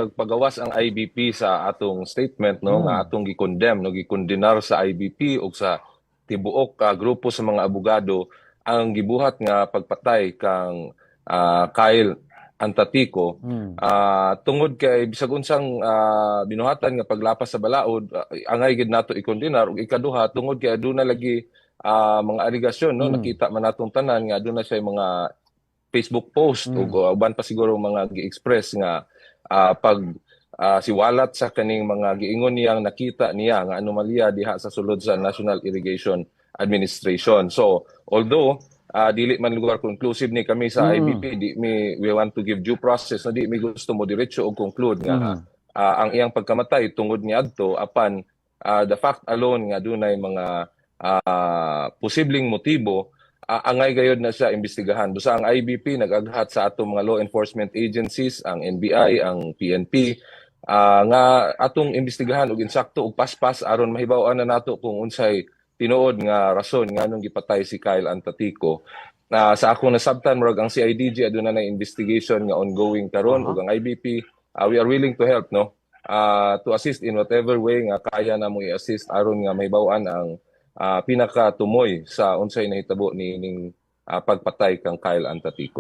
nagpagawas ang IBP sa atong statement no nga Mm. atong gi-condemn no gikondenar sa IBP ug sa tibuok ka grupo sa mga abogado ang gibuhat nga pagpatay kang Kyle Antatico Mm. tungod kay bisag unsang binuhatan nga paglapas sa balaod angay gid nato ikondenar ug ikaduha tungod kay aduna lagi mga aligasyon no Mm. nakita man natong tanan nga aduna say mga Facebook post ug Mm. uban pa siguro mga gi-express nga pag siwalat sa kaning mga giingon niyang nakita niya nga anomalya diha sa sulod sa National Irrigation Administration. So, although dili man lugar conclusive ni kami sa Mm. IBP, we want to give due process na di mi gusto mo diretso og conclude nga Mm. ang iyang pagkamatay tungod niadto apan the fact alone nga dunay mga posibleng motibo angay gayod na siya imbestigahan. Busa ang IBP nag-aghat sa atong mga law enforcement agencies, ang NBI, ang PNP, nga atong imbestigahan og insakto og paspas aron mahibaw-an na nato kung unsay tinuod nga rason nga nung gipatay si Kyle Antatico. Sa akong nasabtan murag ang CIDG aduna na investigation nga ongoing karon ug Aha. ang IBP we are willing to help no to assist in whatever way nga kaya namo i-assist aron nga mahibaw-an ang pinakatumoy sa unsay nahitabo ni ning pagpatay kang Kyle Antatico.